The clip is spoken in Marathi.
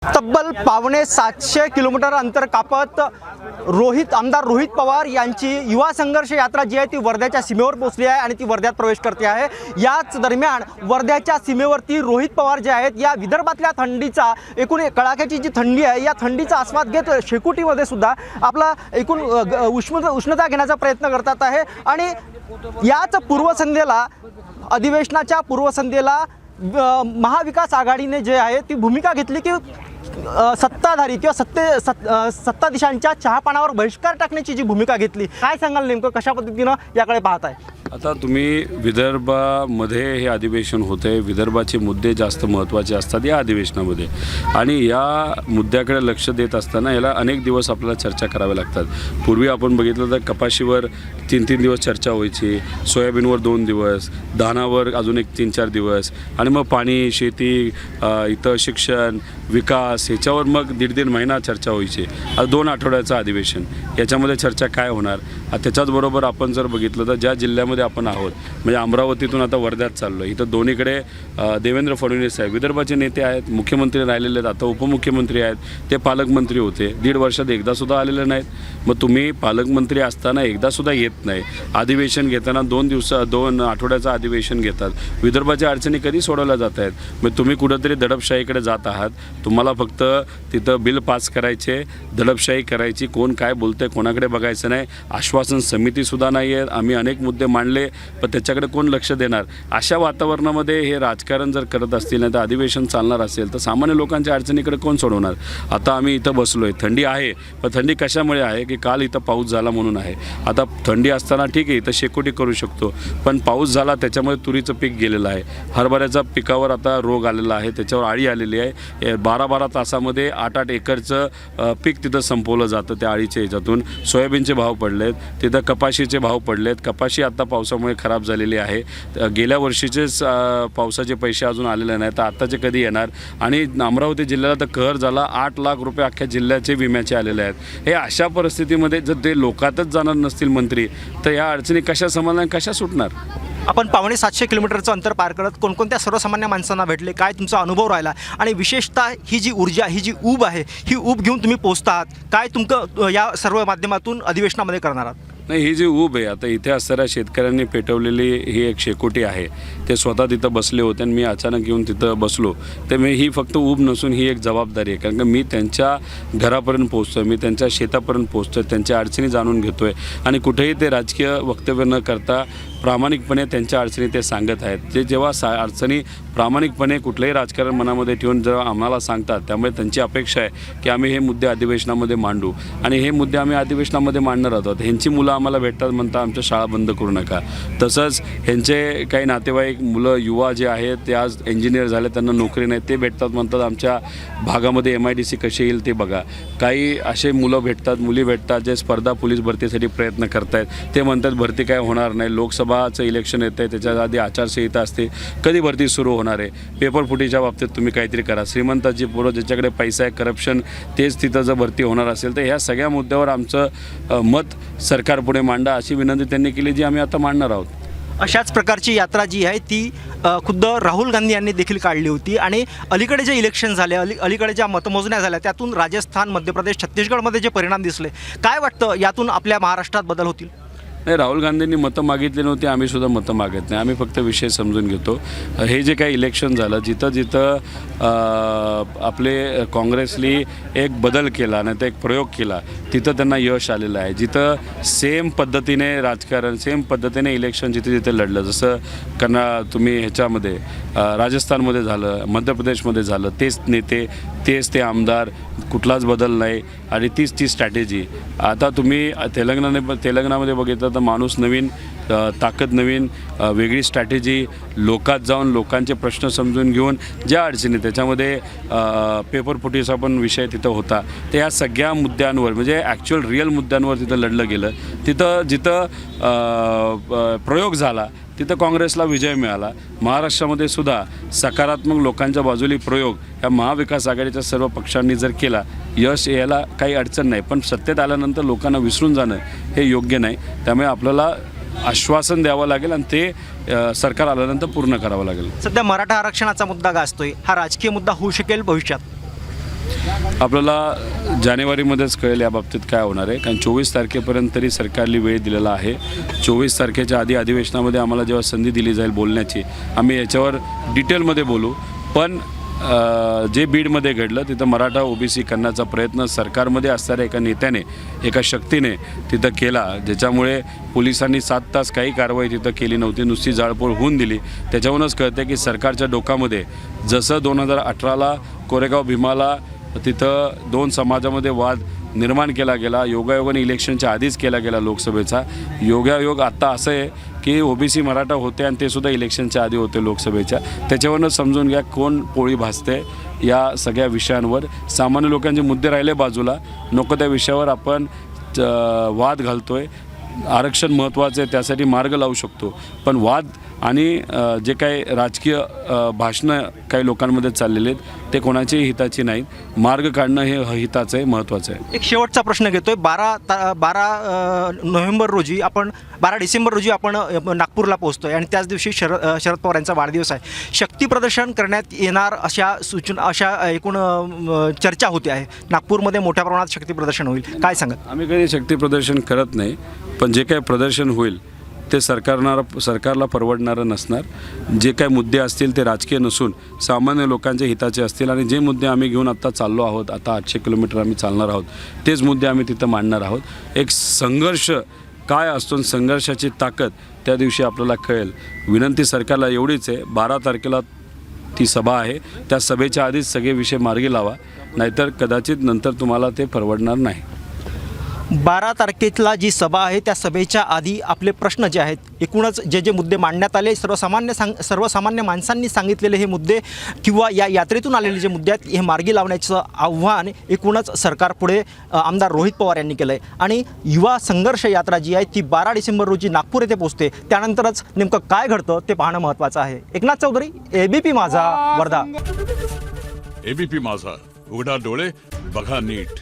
तब्बल पावणे 700 किलोमीटर अंतर कापत आमदार रोहित पवार यांची युवा संघर्ष यात्रा जी आहे ती वर्ध्याच्या सीमेवर पोहोचली आहे आणि ती वर्ध्यात प्रवेश करते आहे। याच दरम्यान वर्ध्याच्या सीमेवरती रोहित पवार जे आहेत या विदर्भातल्या थंडीचा एकूण कडाक्याची जी थंडी आहे या थंडीचा आस्वाद घेत शेकोटीमध्ये सुद्धा आपला एकूण उष्णता घेण्याचा प्रयत्न करतात आहे। आणि याच पूर्वसंध्येला अधिवेशनाच्या पूर्वसंध्येला महाविकास आघाडीने जे आहे ती भूमिका घेतली की सत्ताधारी किंवा सत्ताधीशांच्या चहापानावर बहिष्कार टाकण्याची जी भूमिका घेतली, काय सांगाल नेमकं कशा पद्धतीनं याकडे पाहताय? आता तुम्ही विदर्भामध्ये हे अधिवेशन होते, विदर्भाचे मुद्दे जास्त महत्त्वाचे असतात या अधिवेशनामध्ये आणि या मुद्द्याकडे लक्ष देत असताना याला अनेक दिवस आपल्याला चर्चा कराव्या लागतात। पूर्वी आपण बघितलं तर कपाशीवर 3-3 दिवस चर्चा व्हायची, सोयाबीनवर 2 दिवस, धानावर अजून एक 3-4 दिवस आणि मग पाणी, शेती, इथं शिक्षण, विकास ह्याच्यावर मग 1.5 महिना चर्चा व्हायची। आज 2 आठवड्याचं अधिवेशन, याच्यामध्ये चर्चा काय होणार? त्याच्याचबरोबर आपण जर बघितलं तर ज्या जिल्ह्यामध्ये आपण आहोत म्हणजे अमरावतीतून आता वर्ध्यात चाललो आहे, इथं दोन्हीकडे देवेंद्र फडणवीस साहेब विदर्भाचे नेते आहेत, मुख्यमंत्री राहिलेले आहेत, आता उपमुख्यमंत्री आहेत, ते पालकमंत्री होते, 1.5 वर्षात एकदासुद्धा आलेले नाहीत। मग तुम्ही पालकमंत्री असताना एकदासुद्धा येत नाही, अधिवेशन घेताना 2 आठवड्याचं अधिवेशन घेतात, विदर्भाच्या अडचणी कधी सोडवल्या जात आहेत? मग तुम्ही कुठंतरी दडपशाहीकडे जात आहात। तुम्हाला फक्त तिथं बिल पास करायचे, दडपशाही करायची, कोण काय बोलतंय कोणाकडे बघायचं नाही, आश्वासन समितीसुद्धा नाही आहे, आम्ही अनेक मुद्दे मांडले पण त्याच्याकडे कोण लक्ष देणार? अशा वातावरणामध्ये हे राजकारण जर करत असतील नाही तर अधिवेशन चालणार असेल तर सामान्य लोकांच्या अडचणीकडे कोण सोडवणार? आता आम्ही इथं बसलो आहे, थंडी आहे पण थंडी कशामुळे आहे की काल इथं पाऊस झाला म्हणून आहे। आता थंडी असताना ठीक आहे इथं शेकोटी करू शकतो, पण पाऊस झाला त्याच्यामध्ये तुरीचं पीक गेलेलं आहे, हरभऱ्याच्या पिकावर आता रोग आलेला आहे, त्याच्यावर आळी आलेली आहे, 12-12 तासामध्ये 8-8 एकरचं पीक तिथं संपवलं जातं त्या आळीच्या ह्याच्यातून। सोयाबीनचे भाव पडलेत, तिथं कपाशीचे भाव पडलेत, कपाशी आता पावसामुळे खराब झालेली आहे, गेल्या वर्षीचेच पावसाचे पैसे अजून आलेले नाहीत तर आत्ताचे कधी येणार? आणि अमरावती जिल्ह्याला तर कहर झाला, 8 लाख रुपये अख्ख्या जिल्ह्याचे विम्याचे आलेले आहेत। हे अशा परिस्थितीमध्ये जर ते लोकातच जाणार नसतील मंत्री तर या अडचणी कशा समाधान कशा सुटणार? आपण पावणे 700 किलोमीटरचं अंतर पार करत कोणकोणत्या सर्वसामान्य माणसांना भेटले, काय तुमचा अनुभव राहिला आणि विशेषतः ही जी ऊर्जा, ही जी ऊब आहे, ही ऊब घेऊन तुम्ही पोहोचता आहात, काय तुमचं या सर्व माध्यमातून अधिवेशनामध्ये करणार आहात? नाही, ही जी ऊब आहे आता इथे असणाऱ्या शेतकऱ्यांनी पेटवलेली ही एक शेकोटी आहे, ते स्वतः तिथं बसले होते आणि मी अचानक येऊन तिथं बसलो, तर मी ही फक्त ऊब नसून ही एक जबाबदारी आहे, कारण की मी त्यांच्या घरापर्यंत पोहोचतो आहे, मी त्यांच्या शेतापर्यंत पोहोचतो आहे, त्यांच्या अडचणी जाणून घेतो आहे आणि कुठेही ते राजकीय वक्तव्य न करता प्रामाणिकपणे त्यांच्या अडचणी ते सांगत आहेत। ते जेव्हा अडचणी प्रामाणिकपणे कुठलंही राजकारण मनामध्ये ठेवून जेव्हा आम्हाला सांगतात त्यामुळे त्यांची अपेक्षा आहे की आम्ही हे मुद्दे अधिवेशनामध्ये मांडू आणि हे मुद्दे आम्ही अधिवेशनामध्ये मांडणार आहोत। ह्यांची मुलं आम्हाला भेटतात, म्हणतात आमच्या शाळा बंद करू नका, तसंच ह्यांचे काही नातेवाईक मुलं युवा जे आहेत ते आज इंजिनियर झाले, त्यांना नोकरी नाही, ते भेटतात, म्हणतात आमच्या भागामध्ये MIDC कशी येईल ते बघा। काही असे मुलं भेटतात, मुली भेटतात जे स्पर्धा पोलीस भरतीसाठी प्रयत्न करत आहेत, ते म्हणतात भरती काय होणार नाही, लोकसभाचं इलेक्शन येतं आहे त्याच्या आधी आचारसंहिता असते, कधी भरती सुरू होणार आहे? पेपर फुटीच्या बाबतीत तुम्ही काहीतरी करा, श्रीमंताची पोरं ज्याच्याकडे पैसा आहे, करप्शन, तेच तिथं जर भरती होणार असेल तर ह्या सगळ्या मुद्द्यावर आमचं मत सरकारपुढे मांडा अशी विनंती त्यांनी केली, जी आम्ही आता मांडणार आहोत। अशाच प्रकारची यात्रा जी आहे ती खुद्द राहुल गांधी यांनी देखील काढली होती आणि अलीकडे जे इलेक्शन झाले, अलीकडे ज्या मतमोजण्या झाल्या त्यातून राजस्थान, मध्य प्रदेश, छत्तीसगडमध्ये जे परिणाम दिसले, काय वाटतं यातून आपल्या महाराष्ट्रात बदल होतील? नाही, राहुल गांधींनी मतं मागितली नव्हती, आम्हीसुद्धा मतं मागत नाही, आम्ही फक्त विषय समजून घेतो। हे जे काही इलेक्शन झालं जिथं जिथं आपले काँग्रेसनी एक बदल केला नाही तर एक प्रयोग केला तिथं त्यांना यश आलेलं आहे। जिथं सेम पद्धतीने राजकारण, सेम पद्धतीने इलेक्शन जिथे जिथे लढलं, जसं तुम्ही ह्याच्यामध्ये राजस्थानमध्ये झालं, मध्य प्रदेशमध्ये झालं, तेच नेते, तेच ते आमदार, कुठलाच बदल नाही आणि तीच ती स्ट्रॅटेजी। आता तुम्ही तेलंगणामध्ये बघितलं तर माणूस नवीन, ताकद नवीन, वेगळी स्ट्रॅटेजी, लोकात जाऊन लोकांचे प्रश्न समजून घेऊन ज्या अडचणी, त्याच्यामध्ये पेपर फुटीचा पण विषय तिथं होता, तर या सगळ्या मुद्द्यांवर म्हणजे ॲक्च्युअल रिअल मुद्द्यांवर तिथं लढलं गेलं। तिथं जिथं प्रयोग झाला तिथं काँग्रेसला विजय मिळाला। महाराष्ट्रामध्ये सुद्धा सकारात्मक लोकांच्या बाजूली प्रयोग या महाविकास आघाडीच्या सर्व पक्षांनी जर केला, यश यायला काही अडचण नाही, पण सत्तेत आल्यानंतर लोकांना विसरून जाणं हे योग्य नाही। त्यामुळे आपल्याला आश्वासन द्यावं लागेल आणि ते सरकार आल्यानंतर पूर्ण करावं लागेल। सध्या मराठा आरक्षणाचा मुद्दा गाजतोय, हा राजकीय मुद्दा होऊ शकेल भविष्यात? आपल्याला जानेवारीमध्येच कळेल याबाबतीत काय होणार आहे, कारण 24 तारखेपर्यंत तरी सरकारने वेळ दिलेला आहे. 24 तारखेच्या आधी अधिवेशनामध्ये आम्हाला जेव्हा संधी दिली जाईल बोलण्याची, आम्ही याच्यावर डिटेलमध्ये बोलू. पण जे बीडमध्ये घडलं तिथं मराठा ओबीसी करण्याचा प्रयत्न सरकारमध्ये असणाऱ्या एका नेत्याने, एका शक्तीने तिथं केला, ज्याच्यामुळे पोलिसांनी 7 तास काही कारवाई तिथं केली नव्हती, नुसती जाळपोळ होऊन दिली. त्याच्यावरूनच कळते की सरकारच्या डोकामध्ये जसं 2018ला कोरेगाव भीमाला तिथं 2 समाजामध्ये वाद निर्माण केला गेला, योगायोगाने इलेक्शनच्या आधीच केला गेला लोकसभेचा. योगायोग आत्ता असं आहे की ओबीसी मराठा होते आणि ते सुद्धा इलेक्शनच्या आधी होते लोकसभेच्या. त्याच्यावरूनच समजून घ्या कोण पोळी भाजते या सगळ्या विषयांवर. सामान्य लोकांचे मुद्दे राहिले बाजूला, नको त्या विषयावर आपण वाद घालतोय. आरक्षण महत्त्वाचं आहे, त्यासाठी मार्ग लावू शकतो, पण वाद आणि जे काही राजकीय भाषणं काही लोकांमध्ये चाललेले आहेत ते कोणाच्याही हिताची नाहीत. मार्ग काढणं हे हिताचं आहे, महत्त्वाचं आहे. एक शेवटचा प्रश्न घेतोय. 12 डिसेंबर रोजी आपण नागपूरला पोहोचतोय आणि त्याच दिवशी शरद पवार यांचा वाढदिवस आहे. शक्ती प्रदर्शन करण्यात येणार अशा सूचना, अशा एकूण चर्चा होते आहे. नागपूरमध्ये मोठ्या प्रमाणात शक्ती प्रदर्शन होईल, काय सांगाल? आम्ही कधी शक्ती प्रदर्शन करत नाही, पण जे काही प्रदर्शन होईल ते सरकारला परवडणारं नसणार. जे काही मुद्दे असतील ते राजकीय नसून सामान्य लोकांच्या हिताचे असतील आणि जे मुद्दे आम्ही घेऊन आत्ता चाललो आहोत, आता 800 किलोमीटर आम्ही चालणार आहोत, तेच मुद्दे आम्ही तिथं मांडणार आहोत. एक संघर्ष काय असतो, संघर्षाची ताकद त्या दिवशी आपल्याला कळेल. विनंती सरकारला एवढीच आहे, 12 तारखेला ती सभा आहे, त्या सभेच्या आधीच सगळे विषय मार्गी लावा, नाहीतर कदाचित नंतर तुम्हाला ते परवडणार नाही. 12 तारखेला जी सभा आहे त्या सभेच्या आधी आपले प्रश्न जे आहेत, एकूणच जे मुद्दे मांडण्यात आले, सर्वसामान्य माणसांनी सांगितलेले हे मुद्दे किंवा या यात्रेतून आलेले जे मुद्दे आहेत हे मार्गी लावण्याचं आव्हान एकूणच सरकारपुढे आमदार रोहित पवार यांनी केलं आहे. आणि युवा संघर्ष यात्रा जी आहे ती 12 डिसेंबर रोजी नागपूर येथे पोहोचते. त्यानंतरच नेमकं काय घडतं ते पाहणं महत्त्वाचं आहे. एकनाथ चौधरी, ABP माझा, वर्धा. ABP माझा, उघडा डोळे बघा नीट.